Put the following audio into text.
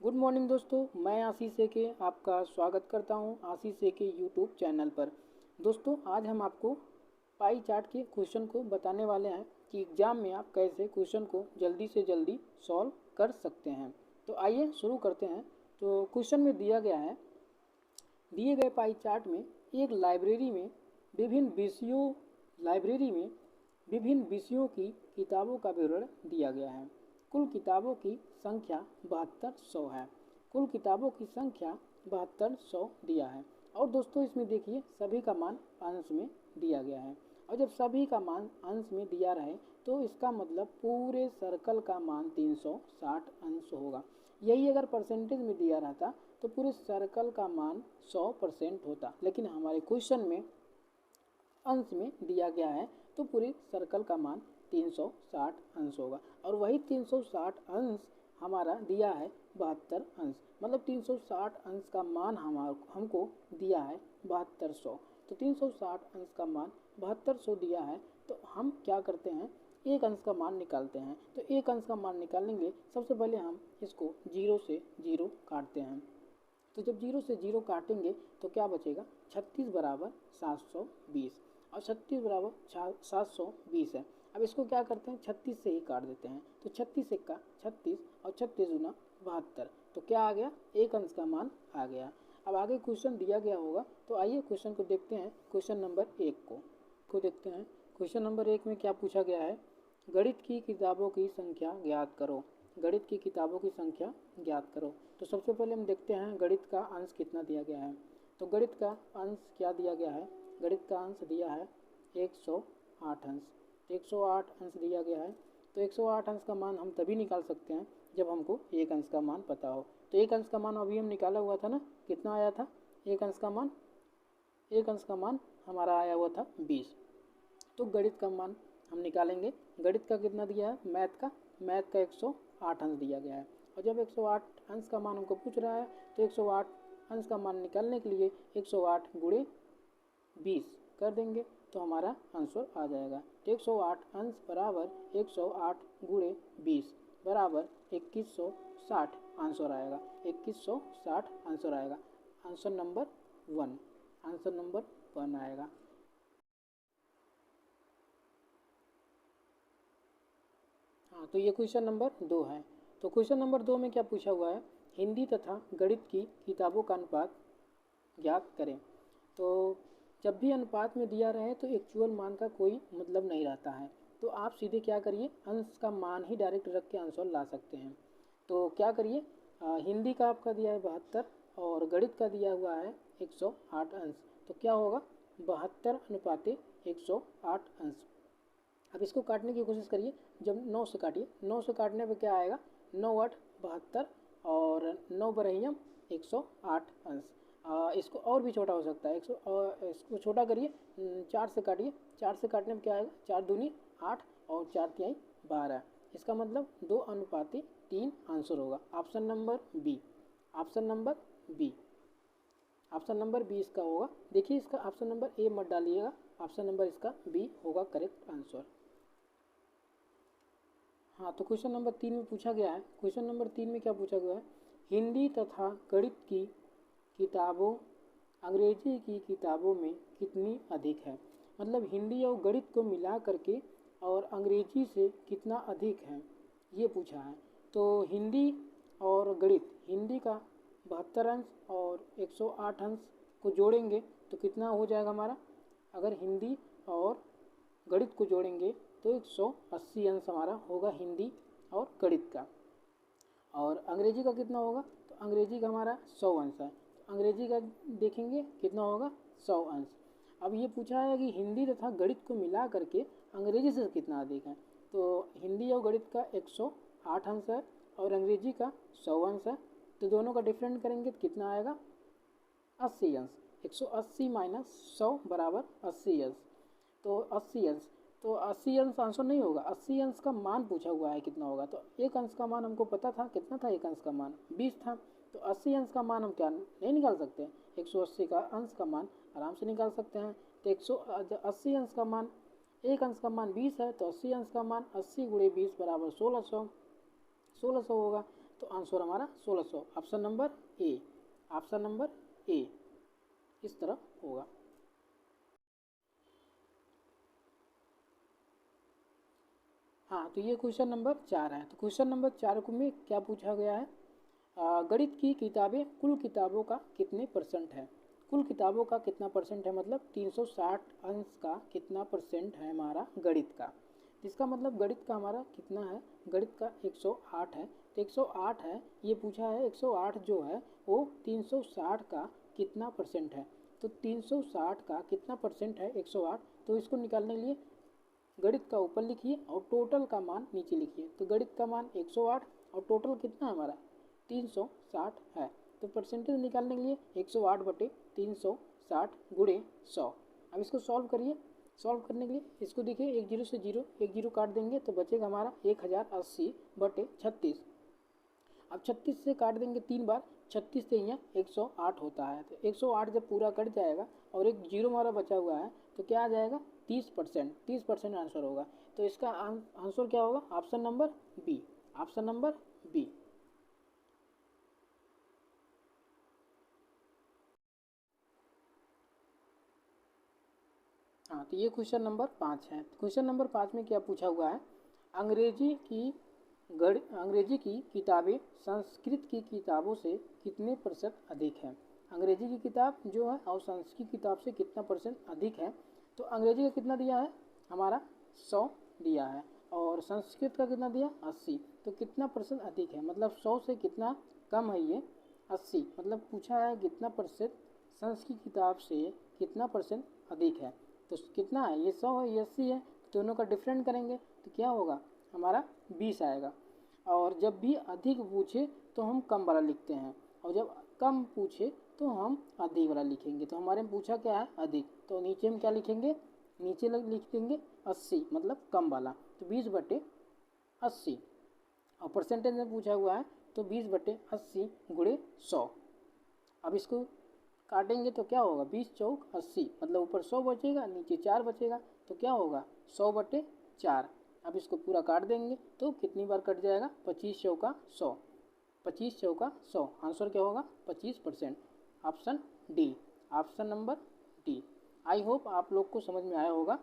Good morning दोस्तों, मैं आशीष सेके आपका स्वागत करता हूं आशीष सेके यूट्यूब चैनल पर। दोस्तों, आज हम आपको पाई चार्ट के क्वेश्चन को बताने वाले हैं कि एग्ज़ाम में आप कैसे क्वेश्चन को जल्दी से जल्दी सॉल्व कर सकते हैं। तो आइए शुरू करते हैं। तो क्वेश्चन में दिया गया है, दिए गए पाई चार्ट में एक लाइब्रेरी में विभिन्न विषयों की किताबों का विवरण दिया गया है। कुल किताबों की संख्या 7200 है। कुल किताबों की संख्या 7200 दिया है। और दोस्तों, इसमें देखिए सभी का मान अंश में दिया गया है। और जब सभी का मान अंश में दिया रहे तो इसका मतलब पूरे सर्कल का मान 360 अंश होगा। यही अगर परसेंटेज में दिया रहता तो पूरे सर्कल का मान 100% होता, लेकिन हमारे क्वेश्चन में अंश में दिया गया है तो पूरे सर्कल का मान 360 अंश होगा। और वही 360 अंश हमारा दिया है 72 अंश, मतलब 360 अंश का मान हमको दिया है 7200। तो 360 अंश का मान 7200 दिया है, तो हम क्या करते हैं, एक अंश का मान निकालते हैं। तो एक अंश का मान निकालेंगे, सबसे पहले हम इसको 0 से 0 काटते हैं। तो जब 0 से 0 काटेंगे तो क्या बचेगा, 36 बराबर 720, और 36 बराबर 720 है। अब इसको क्या करते हैं, 36 से ही काट देते हैं। तो 36 1 का 36 और 36 गुना 72, तो क्या आ गया, एक अंश का मान आ गया। अब आगे क्वेश्चन दिया गया होगा, तो आइए क्वेश्चन को देखते हैं। क्वेश्चन नंबर 1 को देखते हैं। क्वेश्चन नंबर 1 में क्या पूछा गया है, गणित की किताबों की संख्या ज्ञात करो। गणित की किताबों की संख्या ज्ञात करो। तो सबसे पहले हम देखते हैं गणित का अंश कितना दिया गया है। तो गणित का अंश क्या दिया गया है, गणित का अंश दिया है 108 अंश। तो 108 अंश दिया गया है। तो 108 अंश का मान हम तभी निकाल सकते हैं जब हमको एक अंश का मान पता हो। तो एक अंश का मान अभी हम निकाला हुआ था ना, कितना आया था, एक अंश का मान हमारा आया हुआ था 20। तो गणित का मान हम निकालेंगे। गणित का कितना दिया है, मैथ का 108 अंश दिया गया है। और जब 108 अंश का मान हमको पूछ रहा है तो 108 अंश का मान निकालने के लिए 108 गुणे 20 कर देंगे तो हमारा आंसर आ जाएगा। तो 108 अंश बराबर 108 गुणे 20 बराबर 2160 आंसर आएगा। 2160 आंसर आएगा। आंसर नंबर 1, आंसर नंबर 1 आएगा। हाँ, तो ये क्वेश्चन नंबर 2 है। तो क्वेश्चन नंबर 2 में क्या पूछा हुआ है, हिंदी तथा गणित की किताबों का अनुपात ज्ञात करें। तो जब भी अनुपात में दिया रहे तो एक्चुअल मान का कोई मतलब नहीं रहता है। तो आप सीधे क्या करिए, अंश का मान ही डायरेक्ट रख के आंसर ला सकते हैं। तो क्या करिए, हिंदी का आपका दिया है 72 और गणित का दिया हुआ है 108 अंश। तो क्या होगा, 72 अनुपाते 108 अंश। अब इसको काटने की कोशिश करिए, जब 9 से काटिए, 9 से काटने पे क्या आएगा, 9 8 72 और 9 बरहियम 108 अंश। इसको और भी छोटा हो सकता है, इसको छोटा करिए, 4 से काटिए, 4 से काटने में क्या आएगा, 4 दूनी 8 और 4 तिहाई 12। इसका मतलब 2 अनुपाती 3 आंसर होगा। Option number B, option number B, option number B इसका होगा। देखिए, इसका ऑप्शन नंबर ए मत डालिएगा, ऑप्शन नंबर इसका बी होगा करेक्ट आंसर। हाँ, तो क्वेश्चन नंबर 3 में पूछा गया है। क्वेश्चन नंबर 3 में क्या पूछा गया है, हिंदी तथा गणित की किताबों अंग्रेजी की किताबों में कितनी अधिक है। मतलब हिंदी और गणित को मिला करके और अंग्रेजी से कितना अधिक है, ये पूछा है। तो हिंदी और गणित, हिंदी का 72 अंश और 108 अंश को जोड़ेंगे तो कितना हो जाएगा हमारा, अगर हिंदी और गणित को जोड़ेंगे तो 180 अंश हमारा होगा हिंदी और गणित का। और अंग्रेजी का कितना होगा, तो अंग्रेजी का हमारा 100 अंश है। तो अंग्रेजी का देखेंगे कितना होगा, 100 अंश। अब ये पूछा है कि हिंदी तथा गणित को मिला करके अंग्रेजी से कितना अधिक है। तो हिंदी और गणित का 108 अंश है और अंग्रेजी का 100 अंश है। तो दोनों का डिफरेंट करेंगे तो कितना आएगा, 80 अंश। 180 माइनस 100 बराबर 80 अंश। तो 80 अंश, तो 80 अंश आंसर नहीं होगा, 80 अंश का मान पूछा हुआ है कितना होगा। तो एक अंश का मान हमको पता था, कितना था, एक अंश का मान 20 था। तो 80 अंश का मान हम क्या नहीं निकाल सकते, 180 का अंश का मान आराम से निकाल सकते हैं। तो 180 अंश का मान, एक अंश का मान 20 है, तो 80 अंश का मान 80 गुणे 20 बराबर 1600 होगा। तो आंसर हमारा 1600, ऑप्शन नंबर ए, ऑप्शन नंबर ए इस तरह होगा। हाँ, तो ये क्वेश्चन नंबर 4 है। तो क्वेश्चन नंबर 4 को में क्या पूछा गया है, गणित की किताबें कुल किताबों का कितने परसेंट है। कुल किताबों का कितना परसेंट है, मतलब 360 अंश का कितना परसेंट है हमारा गणित का। इसका मतलब गणित का हमारा कितना है, गणित का 108 है। तो 108 है, ये पूछा है 108 जो है वो 360 का कितना परसेंट है। तो 360 का कितना परसेंट है 108, तो इसको निकालने के लिए गणित का ऊपर लिखिए और टोटल का मान नीचे लिखिए। तो गणित का मान 108 और टोटल कितना है हमारा 360 है। तो परसेंटेज निकालने के लिए 108 बटे 360 गुणे 100। अब इसको सॉल्व करिए। सॉल्व करने के लिए इसको देखिए, एक जीरो से जीरो, एक जीरो काट देंगे तो बचेगा हमारा 1080 बटे 36। अब 36 से काट देंगे 3 बार, 36 से यहाँ 108 होता है। तो 108 जब पूरा कट जाएगा और एक जीरो हमारा बचा हुआ है तो क्या आ जाएगा 30%, 30% आंसर होगा। तो इसका आंसर क्या होगा, option number B, option number B. हाँ, तो ये क्वेश्चन नंबर 5 है। क्वेश्चन नंबर 5 में क्या पूछा हुआ है, अंग्रेजी की किताबें संस्कृत की किताबों से कितने प्रतिशत अधिक है। अंग्रेजी की किताब जो है और संस्कृत की किताब से कितना परसेंट अधिक है। तो अंग्रेजी का कितना दिया है हमारा 100 दिया है और संस्कृत का कितना दिया 80। तो कितना परसेंट अधिक है, मतलब 100 से कितना कम है ये 80, मतलब पूछा है कितना परसेंट संस्कृत की किताब से कितना परसेंट अधिक है। तो कितना है, ये 100 है ये 80 है, दोनों का डिफरेंट करेंगे तो क्या होगा हमारा 20 आएगा। और जब भी अधिक पूछे तो हम कम वाला लिखते हैं और जब कम पूछे तो हम अधिक वाला लिखेंगे। तो हमारे में पूछा क्या है अधिक, तो नीचे हम क्या लिखेंगे, नीचे लिख देंगे 80 मतलब कम वाला। तो 20 बटे 80 और परसेंटेज में पूछा हुआ है तो 20 बटे 80 गुणे 100। अब इसको काटेंगे तो क्या होगा 20 चौक 80, मतलब ऊपर 100 बचेगा नीचे 4 बचेगा। तो क्या होगा 100 बटे 4। अब इसको पूरा काट देंगे तो कितनी बार कट जाएगा 25 चौका 100, 25 चौका 100, आंसर क्या होगा 25%, option D, option number D. I hope आप लोग को समझ में आया होगा।